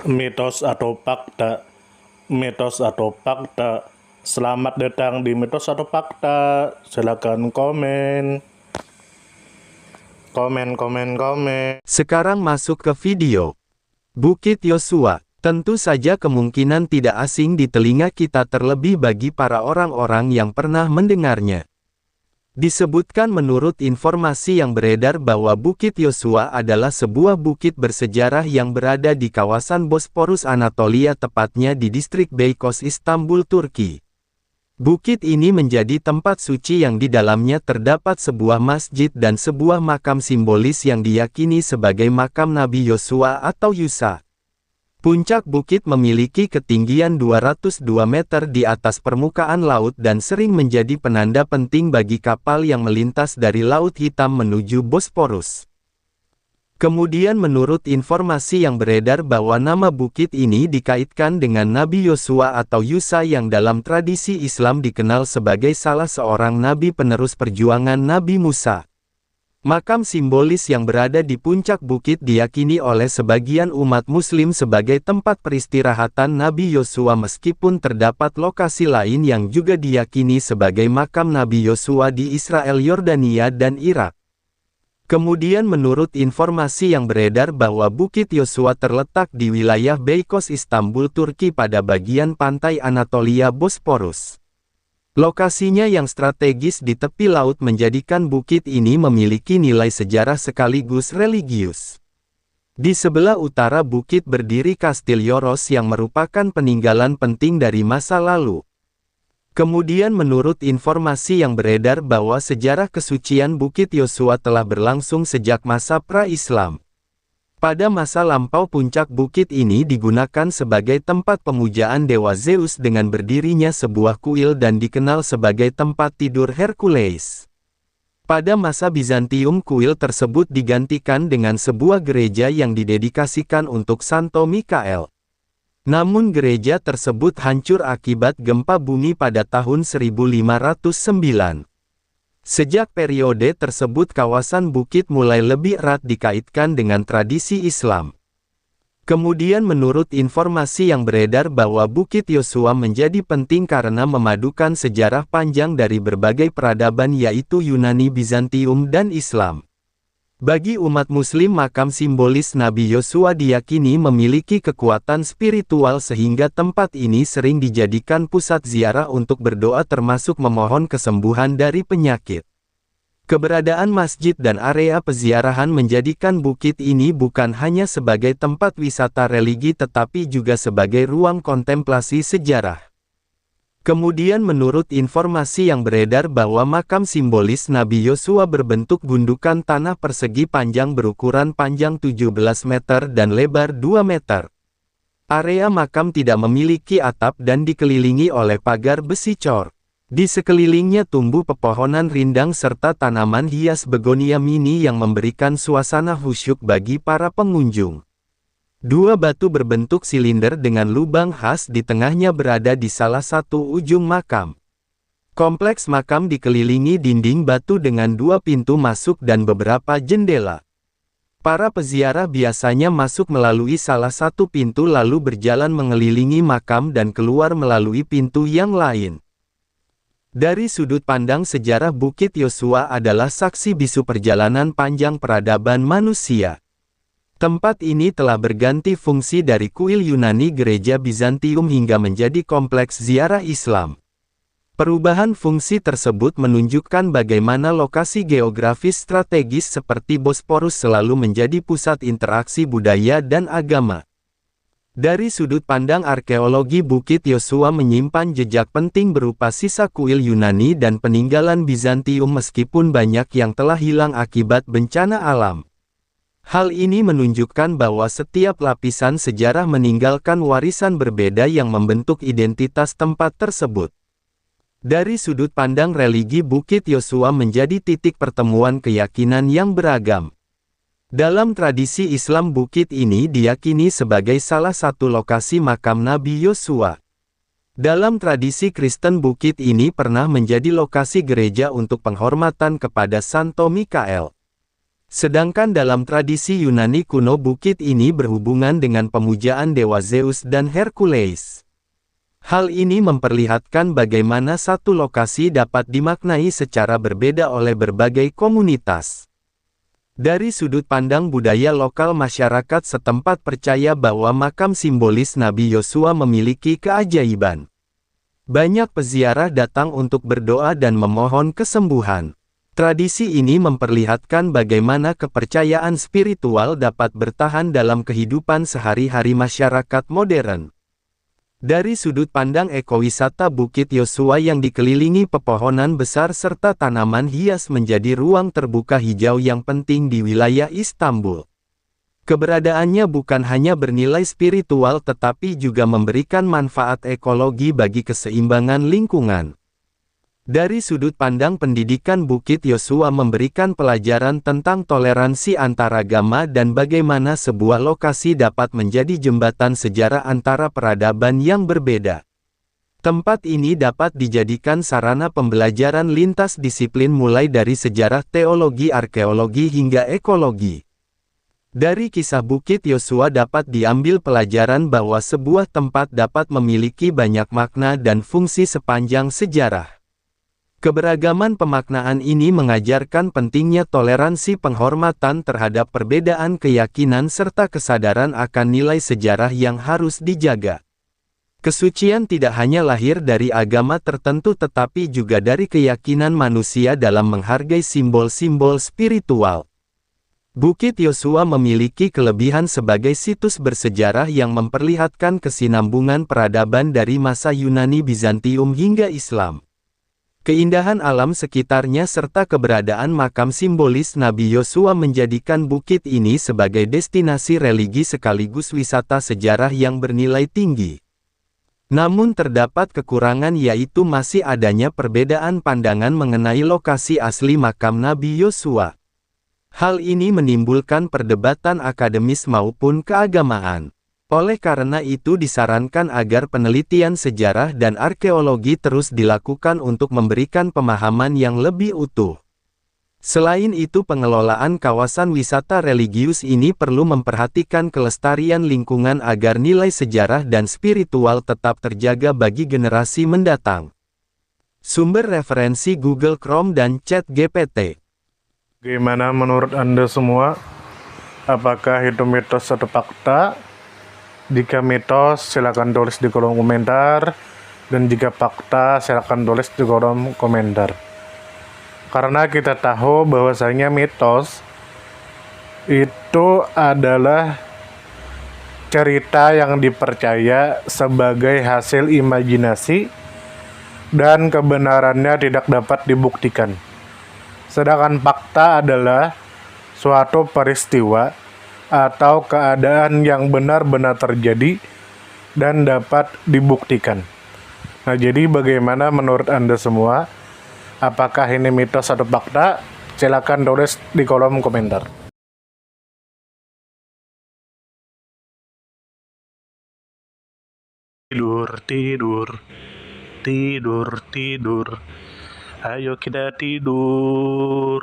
Mitos atau fakta? Mitos atau fakta? Selamat datang di Mitos atau Fakta. Silakan komen. Komen. Sekarang masuk ke video. Bukit Yosua. Tentu saja kemungkinan tidak asing di telinga kita, terlebih bagi para orang-orang yang pernah mendengarnya. Disebutkan menurut informasi yang beredar bahwa Bukit Yosua adalah sebuah bukit bersejarah yang berada di kawasan Bosporus Anatolia, tepatnya di distrik Beykoz, Istanbul, Turki. Bukit ini menjadi tempat suci yang di dalamnya terdapat sebuah masjid dan sebuah makam simbolis yang diyakini sebagai makam Nabi Yosua atau Yusa. Puncak bukit memiliki ketinggian 202 meter di atas permukaan laut dan sering menjadi penanda penting bagi kapal yang melintas dari Laut Hitam menuju Bosporus. Kemudian menurut informasi yang beredar bahwa nama bukit ini dikaitkan dengan Nabi Yosua atau Yusa yang dalam tradisi Islam dikenal sebagai salah seorang nabi penerus perjuangan Nabi Musa. Makam simbolis yang berada di puncak bukit diyakini oleh sebagian umat Muslim sebagai tempat peristirahatan Nabi Yosua, meskipun terdapat lokasi lain yang juga diyakini sebagai makam Nabi Yosua di Israel, Yordania, dan Irak. Kemudian menurut informasi yang beredar bahwa Bukit Yosua terletak di wilayah Beykoz, Istanbul, Turki pada bagian pantai Anatolia Bosporus. Lokasinya yang strategis di tepi laut menjadikan bukit ini memiliki nilai sejarah sekaligus religius. Di sebelah utara bukit berdiri Kastil Yoros yang merupakan peninggalan penting dari masa lalu. Kemudian menurut informasi yang beredar bahwa sejarah kesucian Bukit Yosua telah berlangsung sejak masa pra-Islam. Pada masa lampau puncak bukit ini digunakan sebagai tempat pemujaan dewa Zeus dengan berdirinya sebuah kuil dan dikenal sebagai tempat tidur Hercules. Pada masa Bizantium kuil tersebut digantikan dengan sebuah gereja yang didedikasikan untuk Santo Mikael. Namun gereja tersebut hancur akibat gempa bumi pada tahun 1509. Sejak periode tersebut kawasan bukit mulai lebih erat dikaitkan dengan tradisi Islam. Kemudian menurut informasi yang beredar bahwa Bukit Yosua menjadi penting karena memadukan sejarah panjang dari berbagai peradaban, yaitu Yunani, Bizantium, dan Islam. Bagi umat Muslim, makam simbolis Nabi Yosua diyakini memiliki kekuatan spiritual sehingga tempat ini sering dijadikan pusat ziarah untuk berdoa termasuk memohon kesembuhan dari penyakit. Keberadaan masjid dan area peziarahan menjadikan bukit ini bukan hanya sebagai tempat wisata religi tetapi juga sebagai ruang kontemplasi sejarah. Kemudian menurut informasi yang beredar bahwa makam simbolis Nabi Yosua berbentuk gundukan tanah persegi panjang berukuran panjang 17 meter dan lebar 2 meter. Area makam tidak memiliki atap dan dikelilingi oleh pagar besi cor. Di sekelilingnya tumbuh pepohonan rindang serta tanaman hias begonia mini yang memberikan suasana khusyuk bagi para pengunjung. Dua batu berbentuk silinder dengan lubang khas di tengahnya berada di salah satu ujung makam. Kompleks makam dikelilingi dinding batu dengan dua pintu masuk dan beberapa jendela. Para peziarah biasanya masuk melalui salah satu pintu lalu berjalan mengelilingi makam dan keluar melalui pintu yang lain. Dari sudut pandang sejarah, Bukit Yosua adalah saksi bisu perjalanan panjang peradaban manusia. Tempat ini telah berganti fungsi dari kuil Yunani, gereja Bizantium hingga menjadi kompleks ziarah Islam. Perubahan fungsi tersebut menunjukkan bagaimana lokasi geografis strategis seperti Bosporus selalu menjadi pusat interaksi budaya dan agama. Dari sudut pandang arkeologi, Bukit Yosua menyimpan jejak penting berupa sisa kuil Yunani dan peninggalan Bizantium meskipun banyak yang telah hilang akibat bencana alam. Hal ini menunjukkan bahwa setiap lapisan sejarah meninggalkan warisan berbeda yang membentuk identitas tempat tersebut. Dari sudut pandang religi, Bukit Yosua menjadi titik pertemuan keyakinan yang beragam. Dalam tradisi Islam, bukit ini diyakini sebagai salah satu lokasi makam Nabi Yosua. Dalam tradisi Kristen, bukit ini pernah menjadi lokasi gereja untuk penghormatan kepada Santo Mikael. Sedangkan dalam tradisi Yunani kuno bukit ini berhubungan dengan pemujaan dewa Zeus dan Hercules. Hal ini memperlihatkan bagaimana satu lokasi dapat dimaknai secara berbeda oleh berbagai komunitas. Dari sudut pandang budaya lokal, masyarakat setempat percaya bahwa makam simbolis Nabi Yosua memiliki keajaiban. Banyak peziarah datang untuk berdoa dan memohon kesembuhan. Tradisi ini memperlihatkan bagaimana kepercayaan spiritual dapat bertahan dalam kehidupan sehari-hari masyarakat modern. Dari sudut pandang ekowisata, Bukit Yosua yang dikelilingi pepohonan besar serta tanaman hias menjadi ruang terbuka hijau yang penting di wilayah Istanbul. Keberadaannya bukan hanya bernilai spiritual tetapi juga memberikan manfaat ekologi bagi keseimbangan lingkungan. Dari sudut pandang pendidikan, Bukit Yosua memberikan pelajaran tentang toleransi antaragama dan bagaimana sebuah lokasi dapat menjadi jembatan sejarah antara peradaban yang berbeda. Tempat ini dapat dijadikan sarana pembelajaran lintas disiplin mulai dari sejarah, teologi, arkeologi hingga ekologi. Dari kisah Bukit Yosua dapat diambil pelajaran bahwa sebuah tempat dapat memiliki banyak makna dan fungsi sepanjang sejarah. Keberagaman pemaknaan ini mengajarkan pentingnya toleransi, penghormatan terhadap perbedaan keyakinan serta kesadaran akan nilai sejarah yang harus dijaga. Kesucian tidak hanya lahir dari agama tertentu tetapi juga dari keyakinan manusia dalam menghargai simbol-simbol spiritual. Bukit Yosua memiliki kelebihan sebagai situs bersejarah yang memperlihatkan kesinambungan peradaban dari masa Yunani Bizantium hingga Islam. Keindahan alam sekitarnya serta keberadaan makam simbolis Nabi Yosua menjadikan bukit ini sebagai destinasi religi sekaligus wisata sejarah yang bernilai tinggi. Namun terdapat kekurangan, yaitu masih adanya perbedaan pandangan mengenai lokasi asli makam Nabi Yosua. Hal ini menimbulkan perdebatan akademis maupun keagamaan. Oleh karena itu disarankan agar penelitian sejarah dan arkeologi terus dilakukan untuk memberikan pemahaman yang lebih utuh. Selain itu, pengelolaan kawasan wisata religius ini perlu memperhatikan kelestarian lingkungan agar nilai sejarah dan spiritual tetap terjaga bagi generasi mendatang. Sumber referensi Google Chrome dan ChatGPT. Gimana menurut Anda semua? Apakah itu mitos atau fakta? Jika mitos, silakan tulis di kolom komentar. Dan jika fakta, silakan tulis di kolom komentar. Karena kita tahu bahwasanya mitos itu adalah cerita yang dipercaya sebagai hasil imajinasi dan kebenarannya tidak dapat dibuktikan. Sedangkan fakta adalah suatu peristiwa atau keadaan yang benar-benar terjadi dan dapat dibuktikan. Nah, jadi bagaimana menurut Anda semua? Apakah ini mitos atau fakta? Silakan tulis di kolom komentar. Tidur, tidur, tidur, tidur. Ayo kita tidur.